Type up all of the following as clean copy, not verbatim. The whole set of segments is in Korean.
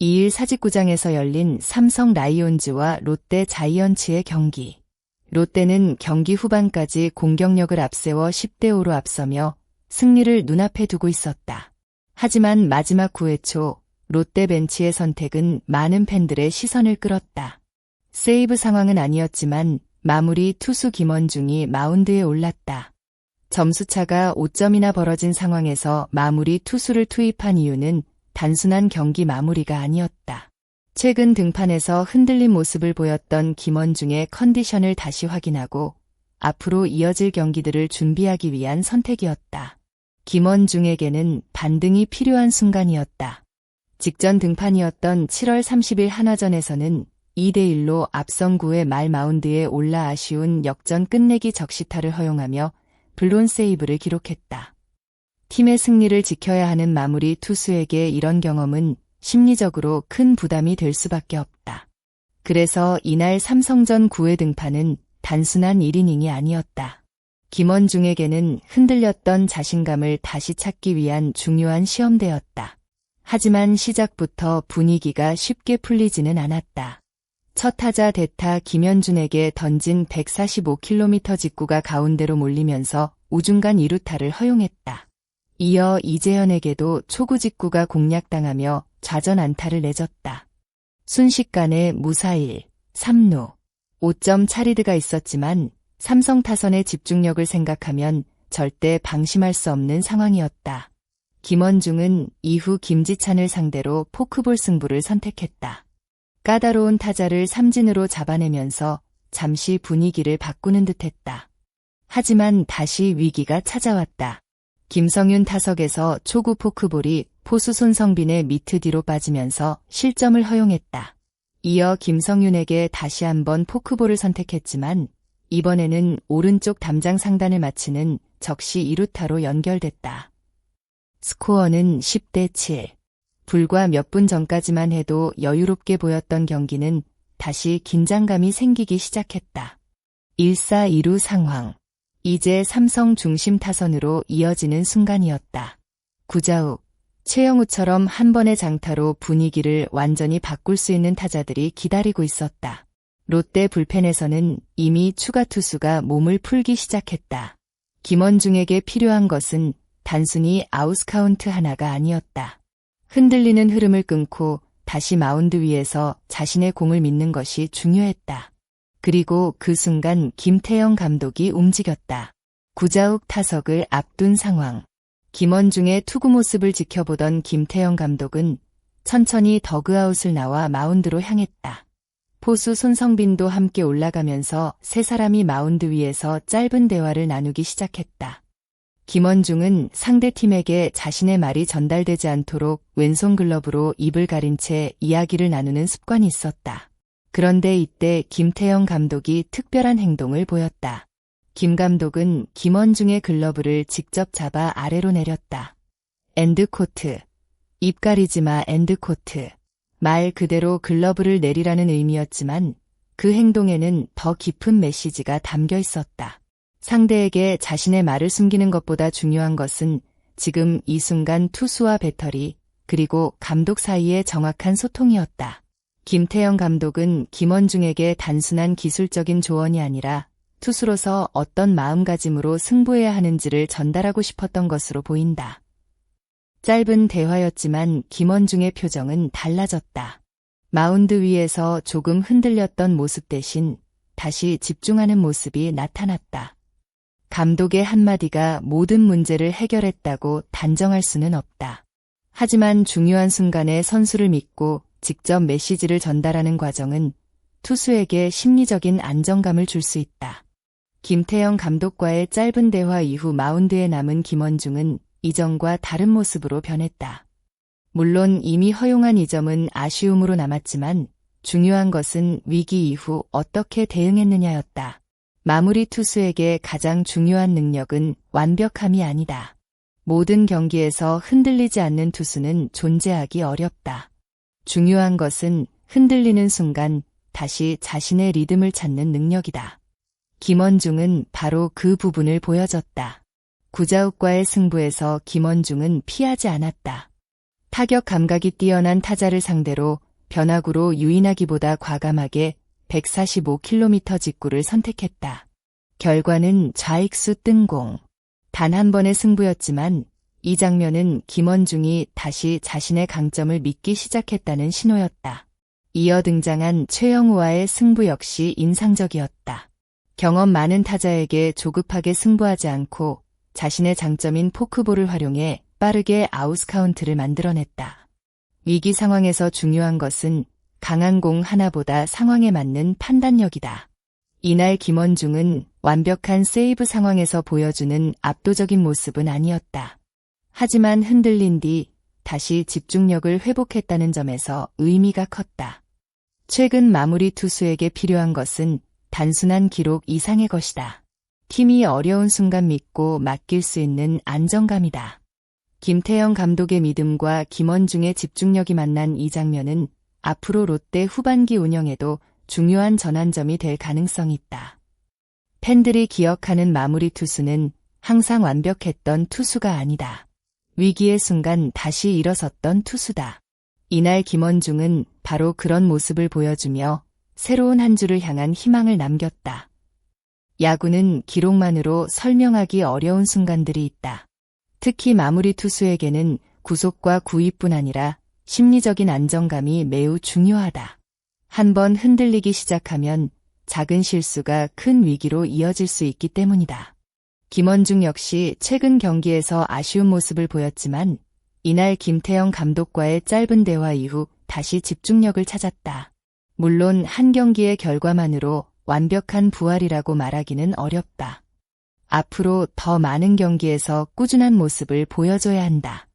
2일 사직구장에서 열린 삼성 라이온즈와 롯데 자이언츠의 경기. 롯데는 경기 후반까지 공격력을 앞세워 10대5로 앞서며 승리를 눈앞에 두고 있었다. 하지만 마지막 9회 초 롯데 벤치의 선택은 많은 팬들의 시선을 끌었다. 세이브 상황은 아니었지만 마무리 투수 김원중이 마운드에 올랐다. 점수차가 5점이나 벌어진 상황에서 마무리 투수를 투입한 이유는 단순한 경기 마무리가 아니었다. 최근 등판에서 흔들린 모습을 보였던 김원중의 컨디션을 다시 확인하고 앞으로 이어질 경기들을 준비하기 위한 선택이었다. 김원중에게는 반등이 필요한 순간이었다. 직전 등판이었던 7월 30일 한화전에서는 2대1로 앞선 9회 말 마운드에 올라 아쉬운 역전 끝내기 적시타를 허용하며 블론 세이브를 기록했다. 팀의 승리를 지켜야 하는 마무리 투수에게 이런 경험은 심리적으로 큰 부담이 될 수밖에 없다. 그래서 이날 삼성전 9회 등판은 단순한 1이닝이 아니었다. 김원중에게는 흔들렸던 자신감을 다시 찾기 위한 중요한 시험대였다. 하지만 시작부터 분위기가 쉽게 풀리지는 않았다. 첫 타자 대타 김현준에게 던진 145km 직구가 가운데로 몰리면서 우중간 2루타를 허용했다. 이어 이재현에게도 초구 직구가 공략당하며 좌전 안타를 내줬다. 순식간에 무사일, 3루, 5점 차리드가 있었지만 삼성 타선의 집중력을 생각하면 절대 방심할 수 없는 상황이었다. 김원중은 이후 김지찬을 상대로 포크볼 승부를 선택했다. 까다로운 타자를 삼진으로 잡아내면서 잠시 분위기를 바꾸는 듯했다. 하지만 다시 위기가 찾아왔다. 김성윤 타석에서 초구 포크볼이 포수 손성빈의 미트 뒤로 빠지면서 실점을 허용했다. 이어 김성윤에게 다시 한번 포크볼을 선택했지만 이번에는 오른쪽 담장 상단을 맞히는 적시 2루타로 연결됐다. 스코어는 10대7. 불과 몇 분 전까지만 해도 여유롭게 보였던 경기는 다시 긴장감이 생기기 시작했다. 1사2루 상황. 이제 삼성 중심 타선으로 이어지는 순간이었다. 구자욱, 최영우처럼 한 번의 장타로 분위기를 완전히 바꿀 수 있는 타자들이 기다리고 있었다. 롯데 불펜에서는 이미 추가 투수가 몸을 풀기 시작했다. 김원중에게 필요한 것은 단순히 아웃카운트 하나가 아니었다. 흔들리는 흐름을 끊고 다시 마운드 위에서 자신의 공을 믿는 것이 중요했다. 그리고 그 순간 김태형 감독이 움직였다. 구자욱 타석을 앞둔 상황. 김원중의 투구 모습을 지켜보던 김태형 감독은 천천히 더그아웃을 나와 마운드로 향했다. 포수 손성빈도 함께 올라가면서 세 사람이 마운드 위에서 짧은 대화를 나누기 시작했다. 김원중은 상대팀에게 자신의 말이 전달되지 않도록 왼손 글러브로 입을 가린 채 이야기를 나누는 습관이 있었다. 그런데 이때 김태형 감독이 특별한 행동을 보였다. 김 감독은 김원중의 글러브를 직접 잡아 아래로 내렸다. 엔드코트. 입 가리지마 엔드코트. 말 그대로 글러브를 내리라는 의미였지만 그 행동에는 더 깊은 메시지가 담겨 있었다. 상대에게 자신의 말을 숨기는 것보다 중요한 것은 지금 이 순간 투수와 배터리 그리고 감독 사이의 정확한 소통이었다. 김태형 감독은 김원중에게 단순한 기술적인 조언이 아니라 투수로서 어떤 마음가짐으로 승부해야 하는지를 전달하고 싶었던 것으로 보인다. 짧은 대화였지만 김원중의 표정은 달라졌다. 마운드 위에서 조금 흔들렸던 모습 대신 다시 집중하는 모습이 나타났다. 감독의 한마디가 모든 문제를 해결했다고 단정할 수는 없다. 하지만 중요한 순간에 선수를 믿고 직접 메시지를 전달하는 과정은 투수에게 심리적인 안정감을 줄 수 있다. 김태형 감독과의 짧은 대화 이후 마운드에 남은 김원중은 이전과 다른 모습으로 변했다. 물론 이미 허용한 2점은 아쉬움으로 남았지만 중요한 것은 위기 이후 어떻게 대응했느냐였다. 마무리 투수에게 가장 중요한 능력은 완벽함이 아니다. 모든 경기에서 흔들리지 않는 투수는 존재하기 어렵다. 중요한 것은 흔들리는 순간 다시 자신의 리듬을 찾는 능력이다. 김원중은 바로 그 부분을 보여줬다. 구자욱과의 승부에서 김원중은 피하지 않았다. 타격 감각이 뛰어난 타자를 상대로 변화구로 유인하기보다 과감하게 145km 직구를 선택했다. 결과는 좌익수 뜬공. 단 한 번의 승부였지만 이 장면은 김원중이 다시 자신의 강점을 믿기 시작했다는 신호였다. 이어 등장한 최영우와의 승부 역시 인상적이었다. 경험 많은 타자에게 조급하게 승부하지 않고 자신의 장점인 포크볼을 활용해 빠르게 아웃카운트를 만들어냈다. 위기 상황에서 중요한 것은 강한 공 하나보다 상황에 맞는 판단력이다. 이날 김원중은 완벽한 세이브 상황에서 보여주는 압도적인 모습은 아니었다. 하지만 흔들린 뒤 다시 집중력을 회복했다는 점에서 의미가 컸다. 최근 마무리 투수에게 필요한 것은 단순한 기록 이상의 것이다. 팀이 어려운 순간 믿고 맡길 수 있는 안정감이다. 김태형 감독의 믿음과 김원중의 집중력이 만난 이 장면은 앞으로 롯데 후반기 운영에도 중요한 전환점이 될 가능성이 있다. 팬들이 기억하는 마무리 투수는 항상 완벽했던 투수가 아니다. 위기의 순간 다시 일어섰던 투수다. 이날 김원중은 바로 그런 모습을 보여주며 새로운 한 주를 향한 희망을 남겼다. 야구는 기록만으로 설명하기 어려운 순간들이 있다. 특히 마무리 투수에게는 구속과 구위뿐 아니라 심리적인 안정감이 매우 중요하다. 한번 흔들리기 시작하면 작은 실수가 큰 위기로 이어질 수 있기 때문이다. 김원중 역시 최근 경기에서 아쉬운 모습을 보였지만 이날 김태형 감독과의 짧은 대화 이후 다시 집중력을 찾았다. 물론 한 경기의 결과만으로 완벽한 부활이라고 말하기는 어렵다. 앞으로 더 많은 경기에서 꾸준한 모습을 보여줘야 한다.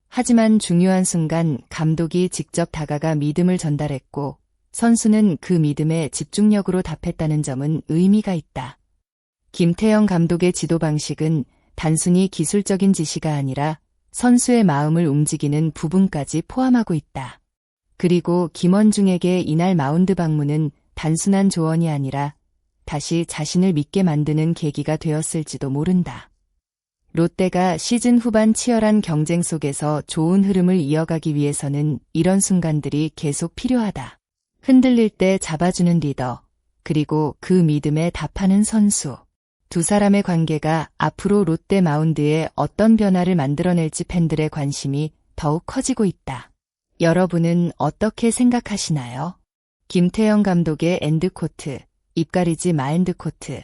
하지만 중요한 순간 감독이 직접 다가가 믿음을 전달했고 선수는 그 믿음에 집중력으로 답했다는 점은 의미가 있다. 김태형 감독의 지도 방식은 단순히 기술적인 지시가 아니라 선수의 마음을 움직이는 부분까지 포함하고 있다. 그리고 김원중에게 이날 마운드 방문은 단순한 조언이 아니라 다시 자신을 믿게 만드는 계기가 되었을지도 모른다. 롯데가 시즌 후반 치열한 경쟁 속에서 좋은 흐름을 이어가기 위해서는 이런 순간들이 계속 필요하다. 흔들릴 때 잡아주는 리더, 그리고 그 믿음에 답하는 선수. 두 사람의 관계가 앞으로 롯데 마운드에 어떤 변화를 만들어낼지 팬들의 관심이 더욱 커지고 있다. 여러분은 어떻게 생각하시나요? 김태형 감독의 엔드코트, 입가리지 마인드코트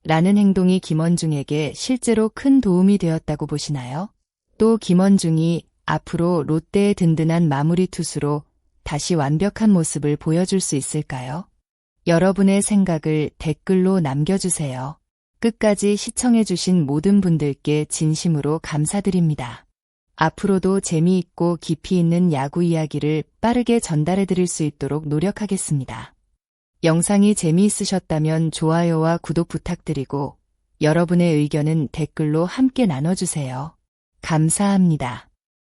라는 행동이 김원중에게 실제로 큰 도움이 되었다고 보시나요? 또 김원중이 앞으로 롯데의 든든한 마무리 투수로 다시 완벽한 모습을 보여줄 수 있을까요? 여러분의 생각을 댓글로 남겨주세요. 끝까지 시청해주신 모든 분들께 진심으로 감사드립니다. 앞으로도 재미있고 깊이 있는 야구 이야기를 빠르게 전달해드릴 수 있도록 노력하겠습니다. 영상이 재미있으셨다면 좋아요와 구독 부탁드리고 여러분의 의견은 댓글로 함께 나눠주세요. 감사합니다.